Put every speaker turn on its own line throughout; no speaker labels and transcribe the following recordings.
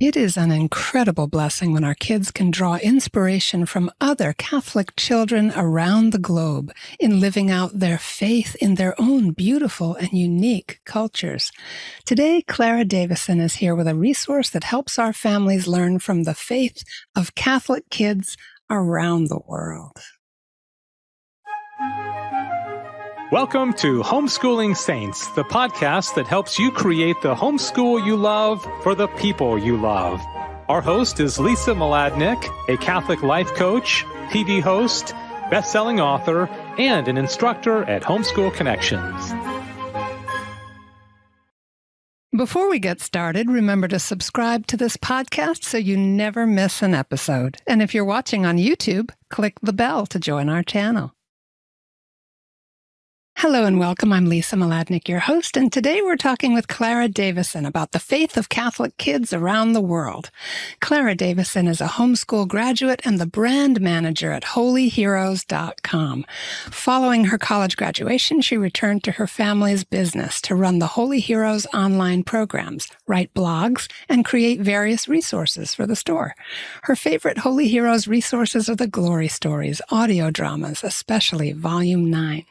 It is an incredible blessing when our kids can draw inspiration from other Catholic children around the globe in living out their faith in their own beautiful and unique cultures. Today, Clara Davison is here with a resource that helps our families learn from the faith of Catholic kids around the world.
Welcome to Homeschooling Saints, the podcast that helps you create the homeschool you love for the people you love. Our host is Lisa Mladinich, a Catholic life coach, TV host, best-selling author, and an instructor at Homeschool Connections.
Before we get started, remember to subscribe to this podcast so you never miss an episode. And if you're watching on YouTube, click the bell to join our channel. Hello and welcome. I'm Lisa Mladinich, your host, and today we're talking with Clara Davison about the faith of Catholic kids around the world. Clara Davison is a homeschool graduate and the brand manager at holyheroes.com. Following her college graduation, she returned to her family's business to run the Holy Heroes online programs, write blogs, and create various resources for the store. Her favorite Holy Heroes resources are the Glory Stories, audio dramas, especially Volume 9.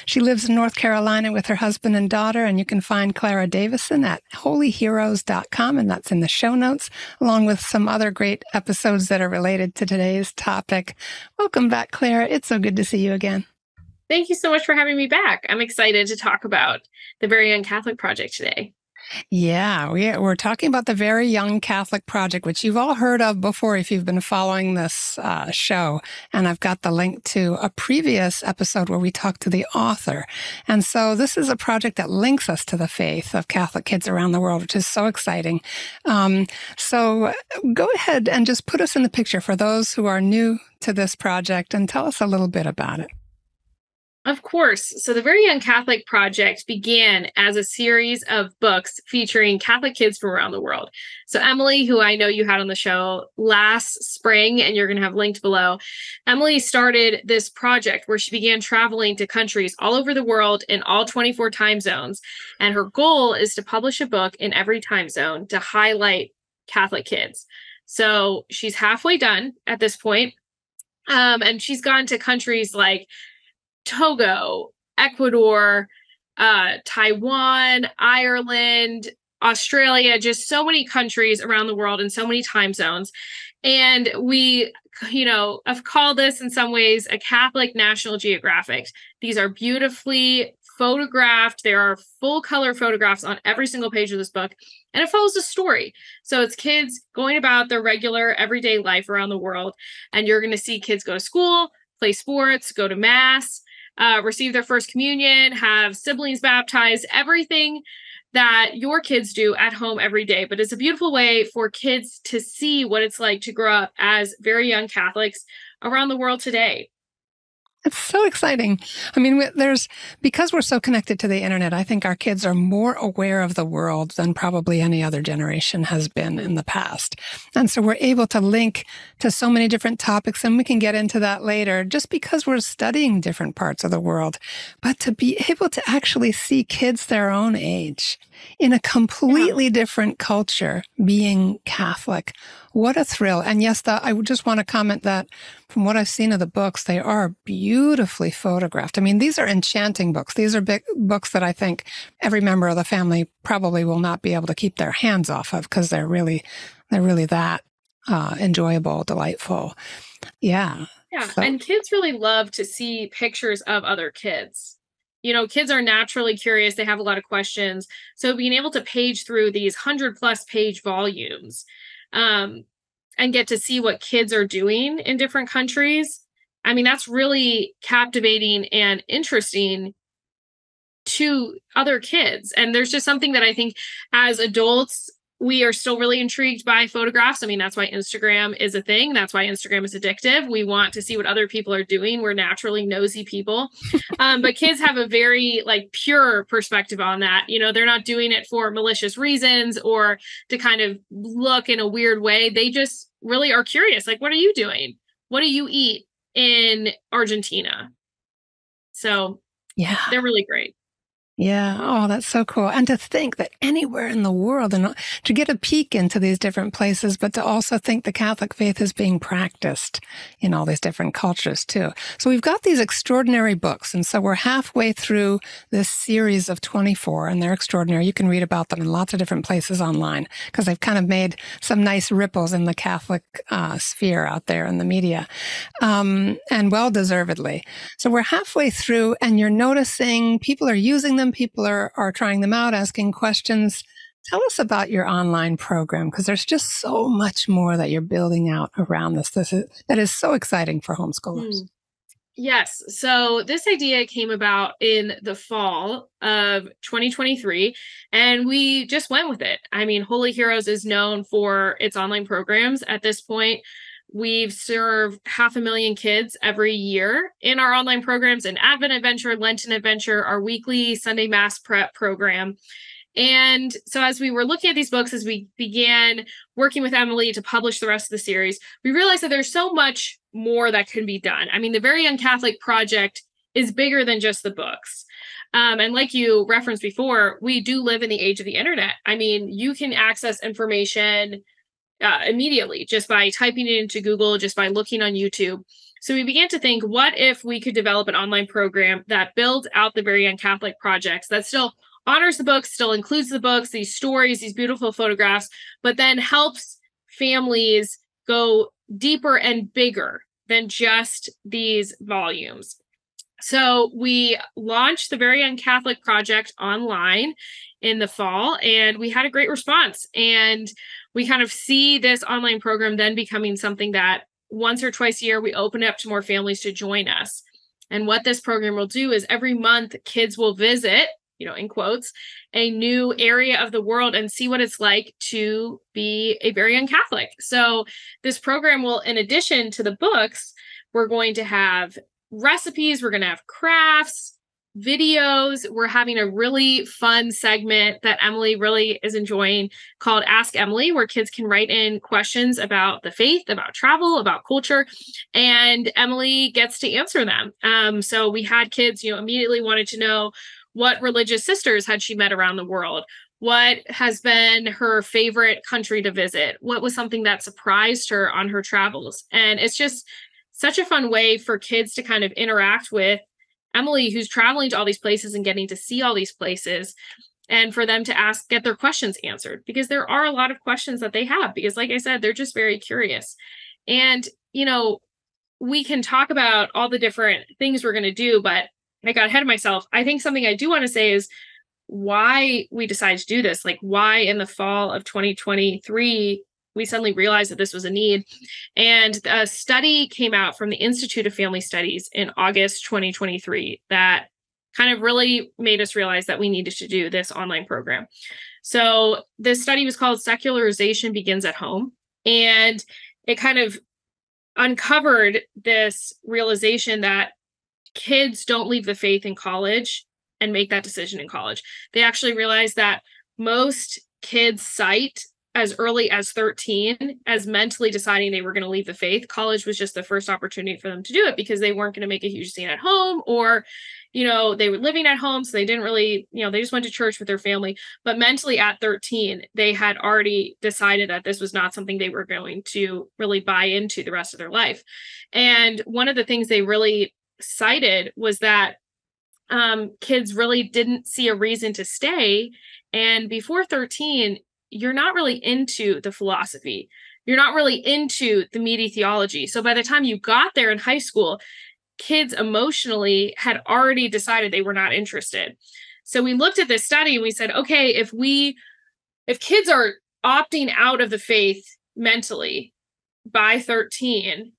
She lives in North Carolina with her husband and daughter, and you can find Clara Davison at holyheroes.com, and that's in the show notes, along with some other great episodes that are related to today's topic. Welcome back, Clara. It's so good to see you again.
Thank you so much for having me back. I'm excited to talk about the Very Young Catholic Project today.
Yeah, we're talking about the Very Young Catholic Project, which you've all heard of before if you've been following this show. And I've got the link to a previous episode where we talked to the author. And so this is a project that links us to the faith of Catholic kids around the world, which is so exciting. So go ahead and just put us in the picture for those who are new to this project and tell us a little bit about it.
Of course. So the Very Young Catholic Project began as a series of books featuring Catholic kids from around the world. So Emily, who I know you had on the show last spring, and you're going to have linked below, Emily started this project where she began traveling to countries all over the world in all 24 time zones. And her goal is to publish a book in every time zone to highlight Catholic kids. So she's halfway done at this point. And she's gone to countries like Togo, Ecuador, Taiwan, Ireland, Australia, just so many countries around the world and so many time zones. And we, have called this in some ways a Catholic National Geographic. These are beautifully photographed. There are full color photographs on every single page of this book, and it follows a story. So it's kids going about their regular everyday life around the world. And you're going to see kids go to school, play sports, go to mass, receive their first communion, have siblings baptized, everything that your kids do at home every day. But it's a beautiful way for kids to see what it's like to grow up as very young Catholics around the world today.
It's so exciting. I mean, because we're so connected to the internet, I think our kids are more aware of the world than probably any other generation has been in the past. And so we're able to link to so many different topics, and we can get into that later, just because we're studying different parts of the world. But to be able to actually see kids their own age in a completely different culture being Catholic, what a thrill. And yes, I would just want to comment that from what I've seen of the books, they are beautifully photographed. I mean, these are enchanting books. These are big books that I think every member of the family probably will not be able to keep their hands off of because they're really that enjoyable, delightful. Yeah.
Yeah. So. And kids really love to see pictures of other kids. Kids are naturally curious. They have a lot of questions. So being able to page through these 100+ page volumes and get to see what kids are doing in different countries, I mean, that's really captivating and interesting to other kids. And there's just something that I think as adults, we are still really intrigued by photographs. I mean, that's why Instagram is a thing. That's why Instagram is addictive. We want to see what other people are doing. We're naturally nosy people. But kids have a very pure perspective on that. They're not doing it for malicious reasons or to kind of look in a weird way. They just really are curious. Like, what are you doing? What do you eat in Argentina? So yeah, they're really great.
Yeah. Oh, that's so cool. And to think that anywhere in the world and to get a peek into these different places, but to also think the Catholic faith is being practiced in all these different cultures too. So we've got these extraordinary books. And so we're halfway through this series of 24 and they're extraordinary. You can read about them in lots of different places online because they've kind of made some nice ripples in the Catholic sphere out there in the media, and well-deservedly. So we're halfway through and you're noticing people are using them. People are trying them out, asking questions. Tell us about your online program, because there's just so much more that you're building out around this. That is so exciting for homeschoolers.
Yes. So this idea came about in the fall of 2023, and we just went with it. I mean, Holy Heroes is known for its online programs. At this point, we've served 500,000 kids every year in our online programs, an Advent Adventure, Lenten Adventure, our weekly Sunday Mass prep program. And so as we were looking at these books, as we began working with Emily to publish the rest of the series, we realized that there's so much more that can be done. I mean, the Very Young Catholic Project is bigger than just the books. And like you referenced before, we do live in the age of the internet. I mean, you can access information immediately just by typing it into Google, just by looking on YouTube. So we began to think, what if we could develop an online program that builds out the Very Young Catholic projects, that still honors the books, still includes the books, these stories, these beautiful photographs, but then helps families go deeper and bigger than just these volumes. So we launched the Very Young Catholic Project online in the fall, and we had a great response. And we kind of see this online program then becoming something that once or twice a year, we open it up to more families to join us. And what this program will do is every month, kids will visit, in quotes, a new area of the world and see what it's like to be a very young Catholic. So this program will, in addition to the books, we're going to have recipes, we're going to have crafts, videos. We're having a really fun segment that Emily really is enjoying called Ask Emily, where kids can write in questions about the faith, about travel, about culture, and Emily gets to answer them. So we had kids, immediately wanted to know what religious sisters had she met around the world? What has been her favorite country to visit? What was something that surprised her on her travels? And it's just such a fun way for kids to kind of interact with Emily, who's traveling to all these places and getting to see all these places, and for them to get their questions answered, because there are a lot of questions that they have, because like I said, they're just very curious. And, we can talk about all the different things we're going to do, but I got ahead of myself. I think something I do want to say is why we decided to do this, like why in the fall of 2023, we suddenly realized that this was a need. And a study came out from the Institute of Family Studies in August 2023 that kind of really made us realize that we needed to do this online program. So this study was called Secularization Begins at Home. And it kind of uncovered this realization that kids don't leave the faith in college and make that decision in college. They actually realized that most kids cite as early as 13 as mentally deciding they were going to leave the faith. College was just the first opportunity for them to do it because they weren't going to make a huge scene at home, or, they were living at home. So they didn't really, they just went to church with their family. But mentally at 13, they had already decided that this was not something they were going to really buy into the rest of their life. And one of the things they really cited was that kids really didn't see a reason to stay. And before 13, you're not really into the philosophy. You're not really into the meaty theology. So by the time you got there in high school, kids emotionally had already decided they were not interested. So we looked at this study and we said, okay, if kids are opting out of the faith mentally by 13,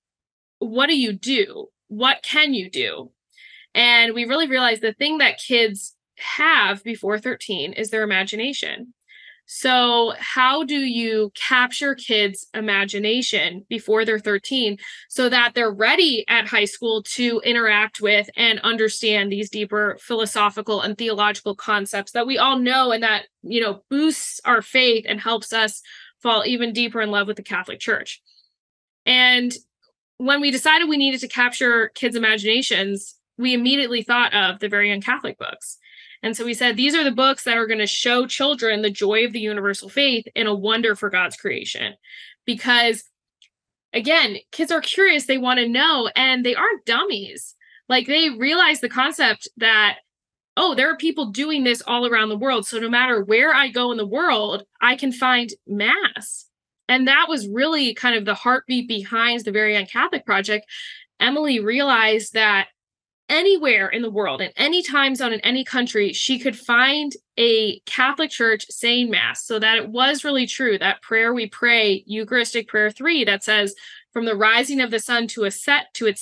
what do you do? What can you do? And we really realized the thing that kids have before 13 is their imagination. So how do you capture kids' imagination before they're 13 so that they're ready at high school to interact with and understand these deeper philosophical and theological concepts that we all know, and that, boosts our faith and helps us fall even deeper in love with the Catholic Church? And when we decided we needed to capture kids' imaginations, we immediately thought of the Very Young Catholic books. And so we said, these are the books that are going to show children the joy of the universal faith and a wonder for God's creation. Because again, kids are curious, they want to know, and they aren't dummies. Like, they realize the concept that, oh, there are people doing this all around the world. So no matter where I go in the world, I can find Mass. And that was really kind of the heartbeat behind the Very Young Catholic Project. Emily realized that anywhere in the world, in any time zone, in any country, she could find a Catholic church saying Mass. So that it was really true, that prayer we pray, Eucharistic Prayer 3, that says, from the rising of the sun to its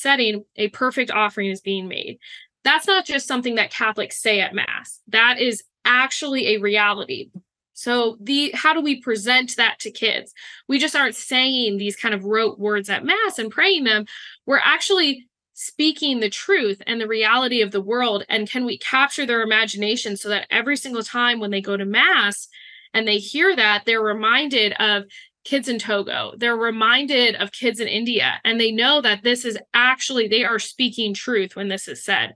setting, a perfect offering is being made. That's not just something that Catholics say at Mass. That is actually a reality. So how do we present that to kids? We just aren't saying these kind of rote words at Mass and praying them. We're actually speaking the truth and the reality of the world. And can we capture their imagination so that every single time when they go to Mass and they hear that, they're reminded of kids in Togo, they're reminded of kids in India, and they know that this is actually, they are speaking truth when this is said.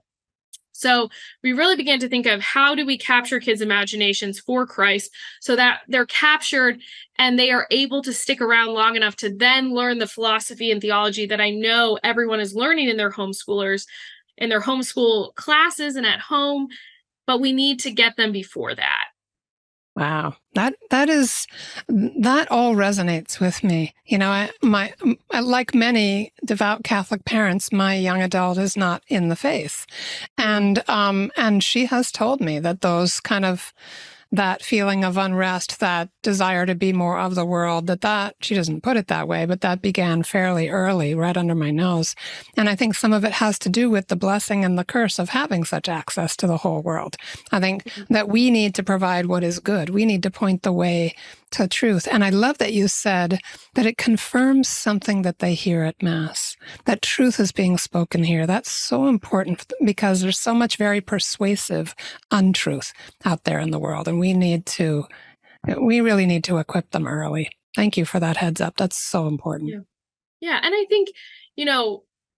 So we really began to think of, how do we capture kids' imaginations for Christ so that they're captured and they are able to stick around long enough to then learn the philosophy and theology that I know everyone is learning in their homeschoolers, in their homeschool classes and at home, but we need to get them before that.
Wow. That all resonates with me. You know, like many devout Catholic parents, my young adult is not in the faith. And she has told me that that feeling of unrest, that desire to be more of the world, that she doesn't put it that way, but that began fairly early, right under my nose. And I think some of it has to do with the blessing and the curse of having such access to the whole world. I think that we need to provide what is good. We need to point the way to truth. And I love that you said that it confirms something that they hear at Mass, that truth is being spoken here. That's so important because there's so much very persuasive untruth out there in the world. And we really need to equip them early. Thank you for that heads up. That's so important.
Yeah. And I think,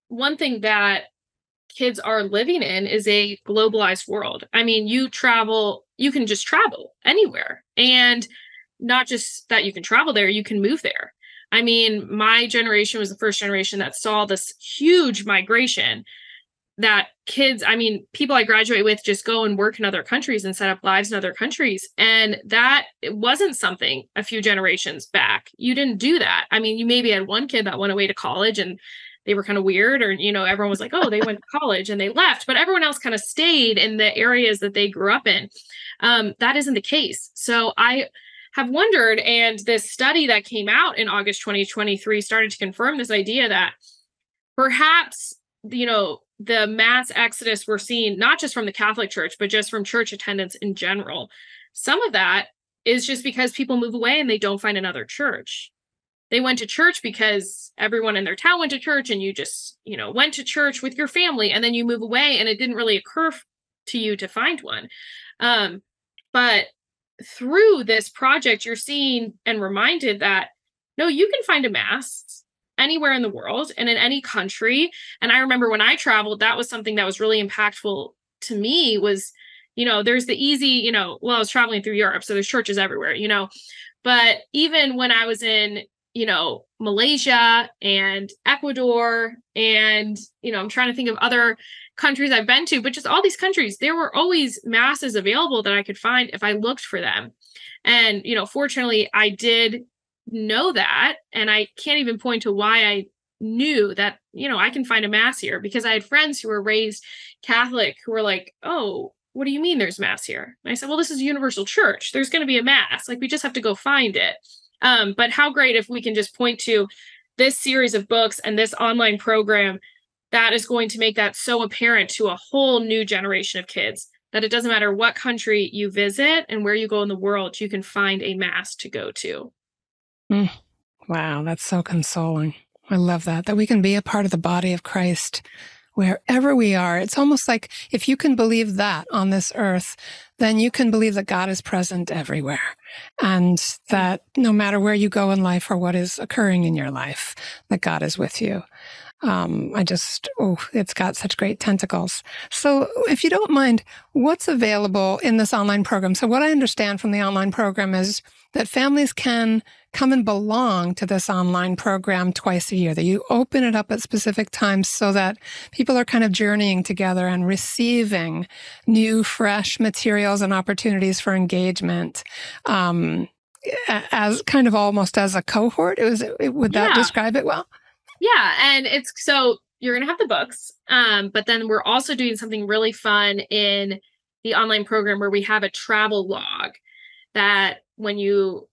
one thing that kids are living in is a globalized world. I mean, you can just travel anywhere. And not just that you can travel there, you can move there. I mean, my generation was the first generation that saw this huge migration that people I graduate with just go and work in other countries and set up lives in other countries. And that it wasn't something a few generations back. You didn't do that. I mean, you maybe had one kid that went away to college and they were kind of weird, or, everyone was like, oh, they went to college and they left, but everyone else kind of stayed in the areas that they grew up in. That isn't the case. So I have wondered, and this study that came out in August 2023 started to confirm this idea that perhaps, the mass exodus we're seeing, not just from the Catholic Church, but just from church attendance in general, some of that is just because people move away and they don't find another church. They went to church because everyone in their town went to church, and you just, went to church with your family, and then you move away and it didn't really occur to you to find one. But through this project, you're seeing and reminded that, no, you can find a Mass anywhere in the world and in any country. And I remember when I traveled, that was something that was really impactful to me was, there's the easy, I was traveling through Europe, so there's churches everywhere, but even when I was in, Malaysia and Ecuador and, I'm trying to think of other countries I've been to, but just all these countries, there were always masses available that I could find if I looked for them. And, fortunately, I did know that. And I can't even point to why I knew that, I can find a Mass here, because I had friends who were raised Catholic who were like, oh, what do you mean there's Mass here? And I said, well, this is a universal church. There's going to be a Mass. Like, we just have to go find it. But how great if we can just point to this series of books and this online program that is going to make that so apparent to a whole new generation of kids, that it doesn't matter what country you visit and where you go in the world, you can find a Mass to go to.
Wow, that's so consoling. I love that we can be a part of the body of Christ wherever we are. It's almost like if you can believe that on this earth, then you can believe that God is present everywhere, and that no matter where you go in life or what is occurring in your life, that God is with you. It's got such great tentacles. So if you don't mind, what's available in this online program? So what I understand from the online program is that families can come and belong to this online program twice a year, that you open it up at specific times so that people are kind of journeying together and receiving new, fresh materials and opportunities for engagement, as kind of almost as a cohort. Would that describe it well?
Yeah. And so you're going to have the books, but then we're also doing something really fun in the online program where we have a travel log that when you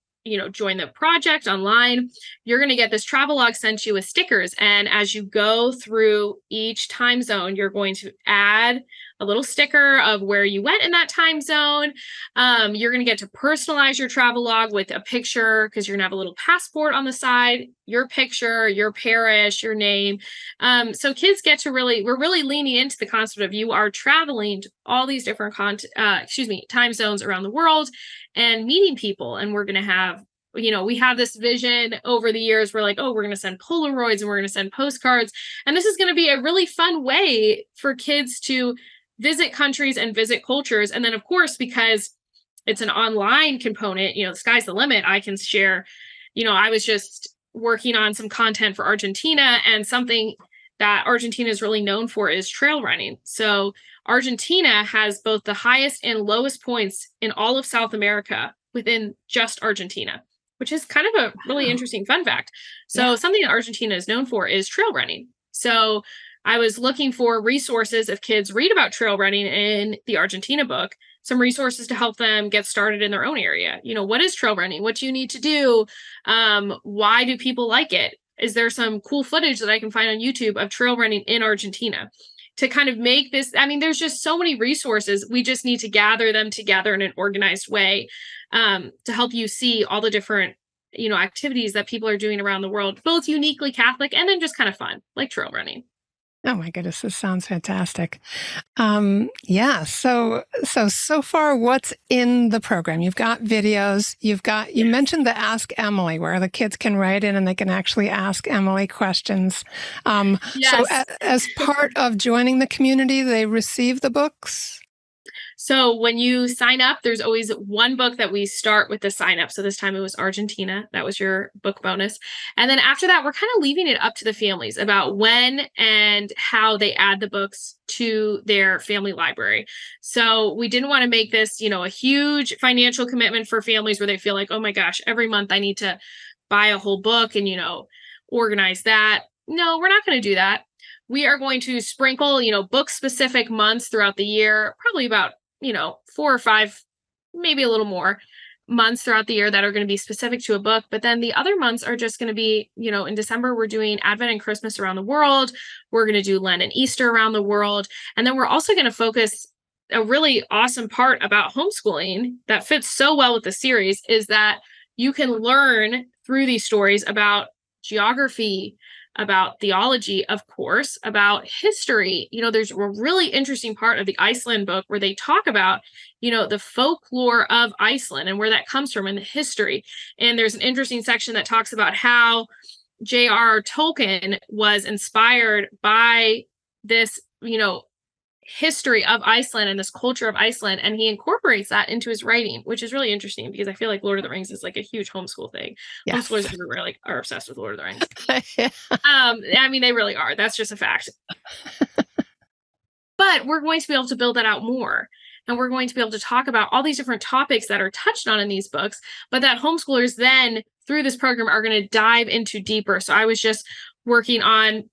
join the project online, you're going to get this travel log sent to you with stickers. And as you go through each time zone, you're going to add a little sticker of where you went in that time zone. You're going to get to personalize your travel log with a picture because you're going to have a little passport on the side, your picture, your parish, your name. So kids get to we're really leaning into the concept of you are traveling to all these different time zones around the world and meeting people. And we're going to have, we have this vision over the years. We're like, oh, we're going to send Polaroids and we're going to send postcards. And this is going to be a really fun way for kids to visit countries and visit cultures. And then, of course, because it's an online component, the sky's the limit. I can share, I was just working on some content for Argentina, and something that Argentina is really known for is trail running. So Argentina has both the highest and lowest points in all of South America within just Argentina, which is kind of a really interesting fun fact. So something that Argentina is known for is trail running. So I was looking for resources if kids read about trail running in the Argentina book, some resources to help them get started in their own area. What is trail running? What do you need to do? Why do people like it? Is there some cool footage that I can find on YouTube of trail running in Argentina to kind of make this? I mean, there's just so many resources. We just need to gather them together in an organized way to help you see all the different, activities that people are doing around the world, both uniquely Catholic and then just kind of fun, like trail running.
Oh my goodness, this sounds fantastic. So far, what's in the program? You've got videos, you mentioned the Ask Emily, where the kids can write in and they can actually ask Emily questions. So as part of joining the community, they receive the books?
So when you sign up, there's always one book that we start with the sign up. So this time it was Argentina. That was your book bonus. And then after that, we're kind of leaving it up to the families about when and how they add the books to their family library. So we didn't want to make this, a huge financial commitment for families where they feel like, oh my gosh, every month I need to buy a whole book and, organize that. No, we're not going to do that. We are going to sprinkle, book specific months throughout the year, probably about 4 or 5, maybe a little more months throughout the year that are going to be specific to a book. But then the other months are just going to be, in December, we're doing Advent and Christmas around the world. We're going to do Lent and Easter around the world. And then we're also going to focus. A really awesome part about homeschooling that fits so well with the series is that you can learn through these stories about geography, about theology, of course, about history. There's a really interesting part of the Iceland book where they talk about, the folklore of Iceland and where that comes from in the history. And there's an interesting section that talks about how J.R.R. Tolkien was inspired by this, history of Iceland and this culture of Iceland. And he incorporates that into his writing, which is really interesting because I feel like Lord of the Rings is like a huge homeschool thing. Yes. Homeschoolers everywhere are obsessed with Lord of the Rings. I mean, they really are. That's just a fact. But we're going to be able to build that out more. And we're going to be able to talk about all these different topics that are touched on in these books, but that homeschoolers then through this program are going to dive into deeper. So I was just working on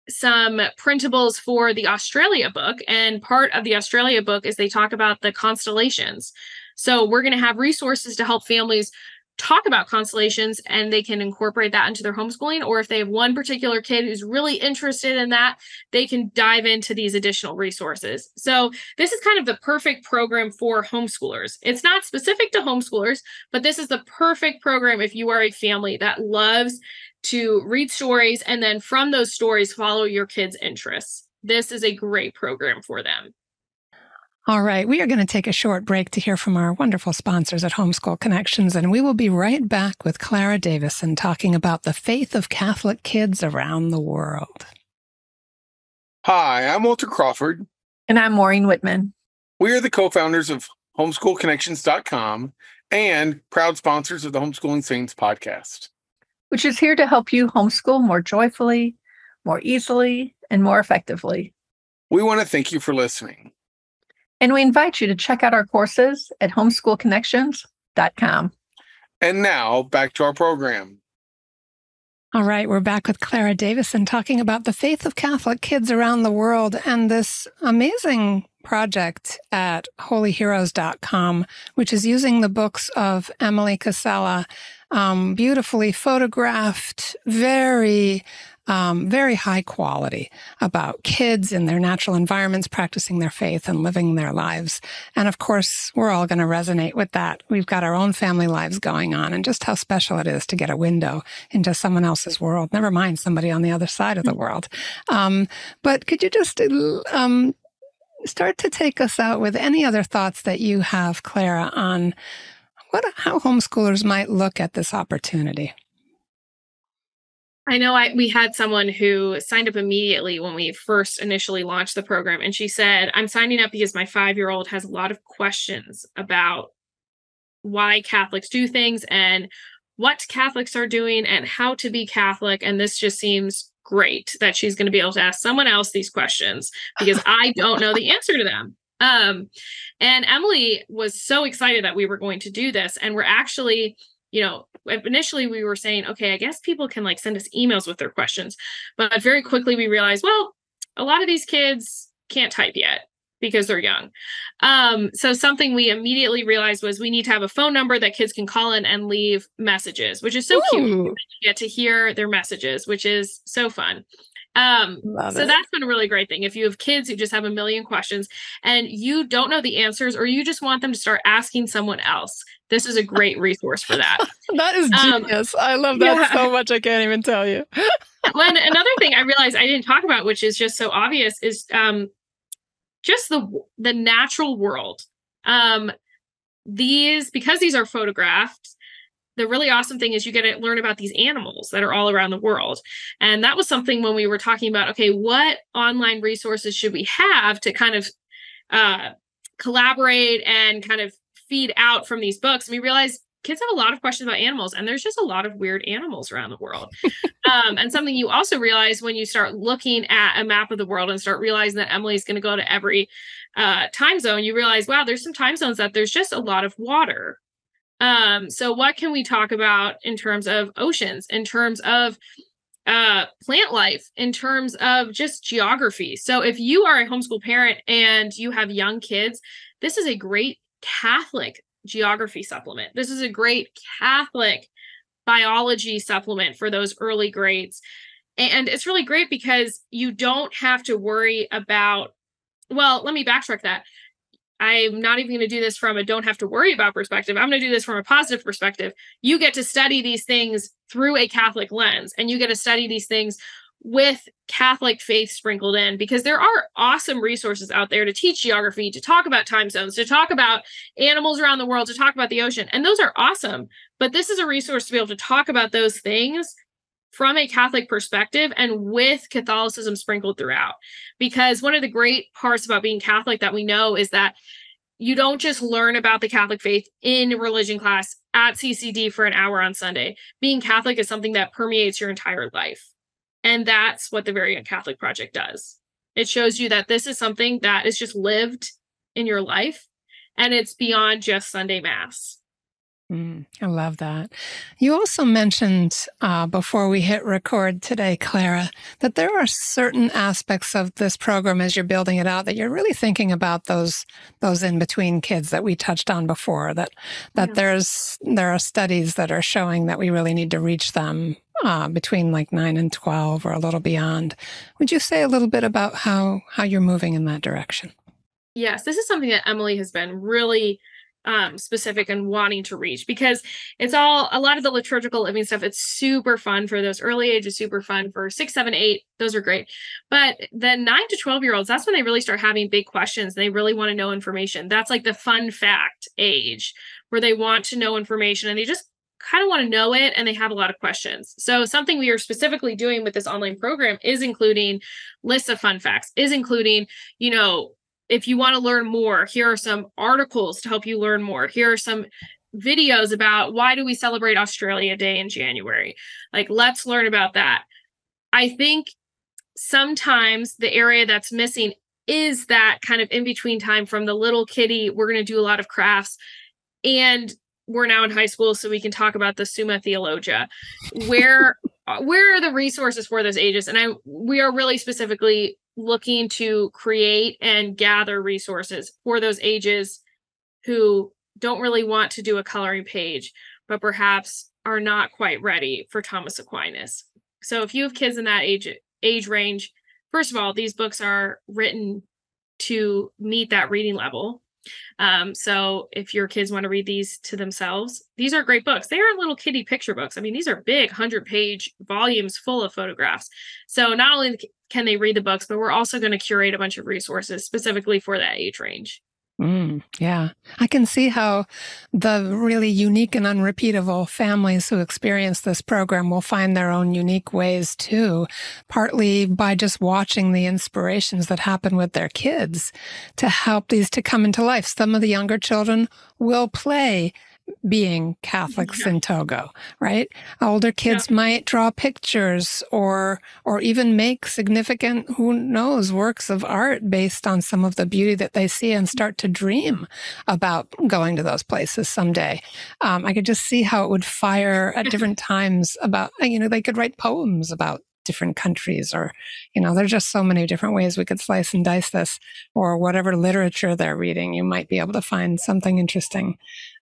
some printables for the Australia book. And part of the Australia book is they talk about the constellations. So we're going to have resources to help families talk about constellations, and they can incorporate that into their homeschooling. Or if they have one particular kid who's really interested in that, they can dive into these additional resources. So this is kind of the perfect program for homeschoolers. It's not specific to homeschoolers, but this is the perfect program if you are a family that loves to read stories and then from those stories follow your kids' interests. This is a great program for them.
All right, we are going to take a short break to hear from our wonderful sponsors at Homeschool Connections, and we will be right back with Clara Davison talking about the faith of Catholic kids around the world.
Hi, I'm Walter Crawford.
And I'm Maureen Whitman.
We are the co-founders of homeschoolconnections.com and proud sponsors of the Homeschooling Saints podcast,
which is here to help you homeschool more joyfully, more easily, and more effectively.
We want to thank you for listening.
And we invite you to check out our courses at homeschoolconnections.com.
And now, back to our program.
All right, we're back with Clara Davison talking about the faith of Catholic kids around the world and this amazing project at holyheroes.com, which is using the books of Emily Koczela, beautifully photographed, very high quality, about kids in their natural environments, practicing their faith and living their lives. And of course, we're all going to resonate with that. We've got our own family lives going on, and just how special it is to get a window into someone else's world, never mind somebody on the other side of the world. But could you just start to take us out with any other thoughts that you have, Clara, on how homeschoolers might look at this opportunity?
I know we had someone who signed up immediately when we first initially launched the program. And she said, I'm signing up because my 5-year-old has a lot of questions about why Catholics do things and what Catholics are doing and how to be Catholic. And this just seems great that she's going to be able to ask someone else these questions because I don't know the answer to them. And Emily was so excited that we were going to do this. And we're actually, initially we were saying, okay, I guess people can send us emails with their questions. But very quickly we realized, well, a lot of these kids can't type yet because they're young. So something we immediately realized was we need to have a phone number that kids can call in and leave messages, which is so cute. You get to hear their messages, which is so fun. So that's been a really great thing. If you have kids who just have a million questions and you don't know the answers, or you just want them to start asking someone else, this is a great resource for that.
That is genius. I love that so much. I can't even tell you.
Well, another thing I realized I didn't talk about, which is just so obvious, is just the natural world. Because these are photographed, the really awesome thing is you get to learn about these animals that are all around the world. And that was something when we were talking about, okay, what online resources should we have to kind of collaborate and kind of feed out from these books? And we realized kids have a lot of questions about animals, and there's just a lot of weird animals around the world. And something you also realize when you start looking at a map of the world and start realizing that Emily's going to go to every time zone, you realize, wow, there's some time zones that there's just a lot of water. So what can we talk about in terms of oceans, in terms of plant life, in terms of just geography? So if you are a homeschool parent and you have young kids, this is a great Catholic geography supplement. This is a great Catholic biology supplement for those early grades. And it's really great because you don't have to worry about, well, let me backtrack that. I'm not even going to do this from a don't have to worry about perspective. I'm going to do this from a positive perspective. You get to study these things through a Catholic lens, and you get to study these things with Catholic faith sprinkled in, because there are awesome resources out there to teach geography, to talk about time zones, to talk about animals around the world, to talk about the ocean. And those are awesome. But this is a resource to be able to talk about those things from a Catholic perspective and with Catholicism sprinkled throughout. Because one of the great parts about being Catholic that we know is that you don't just learn about the Catholic faith in religion class at CCD for an hour on Sunday. Being Catholic is something that permeates your entire life. And that's what the Very Young Catholic Project does. It shows you that this is something that is just lived in your life, and it's beyond just Sunday Mass.
I love that. You also mentioned before we hit record today, Clara, that there are certain aspects of this program as you're building it out that you're really thinking about those in-between kids that we touched on before, that there are studies that are showing that we really need to reach them between 9 and 12 or a little beyond. Would you say a little bit about how you're moving in that direction?
Yes, this is something that Emily has been really specific and wanting to reach, because it's all a lot of the liturgical living stuff. It's super fun for those early ages, super fun for 6, 7, 8. Those are great. But the 9 to 12-year-olds, that's when they really start having big questions. They really want to know information. That's like the fun fact age where they want to know information and they just kind of want to know it and they have a lot of questions. So something we are specifically doing with this online program is including lists of fun facts, is including, if you want to learn more, here are some articles to help you learn more. Here are some videos about why do we celebrate Australia Day in January? Like, let's learn about that. I think sometimes the area that's missing is that kind of in-between time from the little kitty, we're going to do a lot of crafts, and we're now in high school, so we can talk about the Summa Theologia. Where are the resources for those ages? And we are really specifically looking to create and gather resources for those ages who don't really want to do a coloring page, but perhaps are not quite ready for Thomas Aquinas. So if you have kids in that age range, first of all, these books are written to meet that reading level. So if your kids want to read these to themselves, these are great books. They are little kitty picture books. I mean, these are big 100-page volumes full of photographs. So not only can they read the books, but we're also going to curate a bunch of resources specifically for that age range.
Yeah, I can see how the really unique and unrepeatable families who experience this program will find their own unique ways too, partly by just watching the inspirations that happen with their kids to help these to come into life. Some of the younger children will play being Catholics in Togo, right? Older kids might draw pictures or even make significant, who knows, works of art based on some of the beauty that they see and start to dream about going to those places someday. I could just see how it would fire at different times about, they could write poems about different countries, or, there's just so many different ways we could slice and dice this, or whatever literature they're reading, you might be able to find something interesting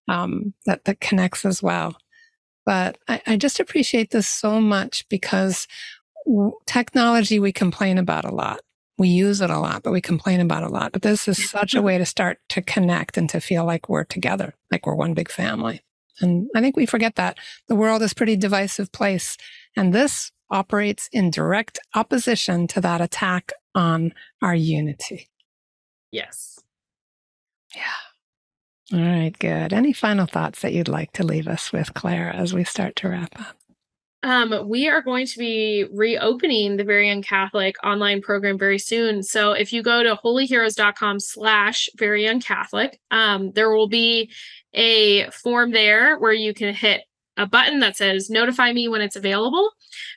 that connects as well. But I just appreciate this so much because technology we complain about a lot. We use it a lot, but we complain about it a lot. But this is such a way to start to connect and to feel like we're together, like we're one big family. And I think we forget that. The world is a pretty divisive place. And this operates in direct opposition to that attack on our unity.
Yes.
Yeah. All right, good. Any final thoughts that you'd like to leave us with, Clara, as we start to wrap up?
We are going to be reopening the Very Young Catholic online program very soon. So if you go to holyheroes.com/veryyoungcatholic, there will be a form there where you can hit a button that says notify me when it's available.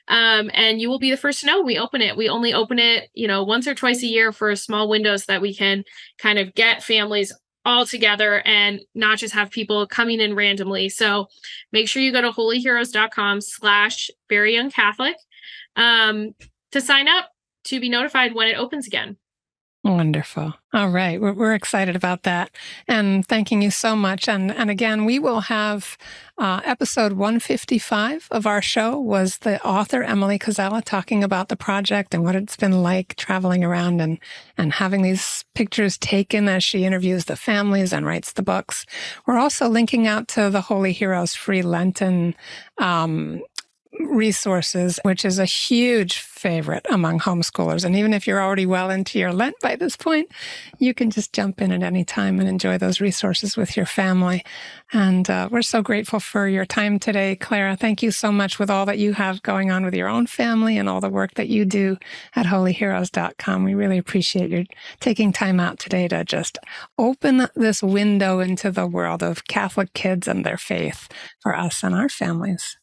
And you will be the first to know when we open it. We only open it, once or twice a year for a small window so that we can kind of get families all together and not just have people coming in randomly. So make sure you go to holyheroes.com/veryyoungcatholic to sign up to be notified when it opens again.
Wonderful. All right. We're excited about that. And thanking you so much. And again, we will have episode 155 of our show was the author, Emily Koczela, talking about the project and what it's been like traveling around and having these pictures taken as she interviews the families and writes the books. We're also linking out to the Holy Heroes free Lenten resources, which is a huge favorite among homeschoolers. And even if you're already well into your Lent by this point, you can just jump in at any time and enjoy those resources with your family. And we're so grateful for your time today, Clara. Thank you so much with all that you have going on with your own family and all the work that you do at holyheroes.com. We really appreciate you taking time out today to just open this window into the world of Catholic kids and their faith for us and our families.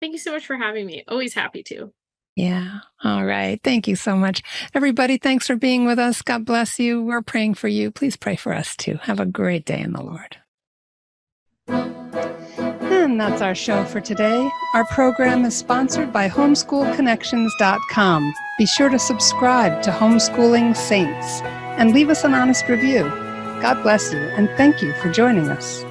Thank you so much for having me. Always happy to.
Yeah. All right. Thank you so much. Everybody, thanks for being with us. God bless you. We're praying for you. Please pray for us too. Have a great day in the Lord. And that's our show for today. Our program is sponsored by homeschoolconnections.com. Be sure to subscribe to Homeschooling Saints and leave us an honest review. God bless you, and thank you for joining us.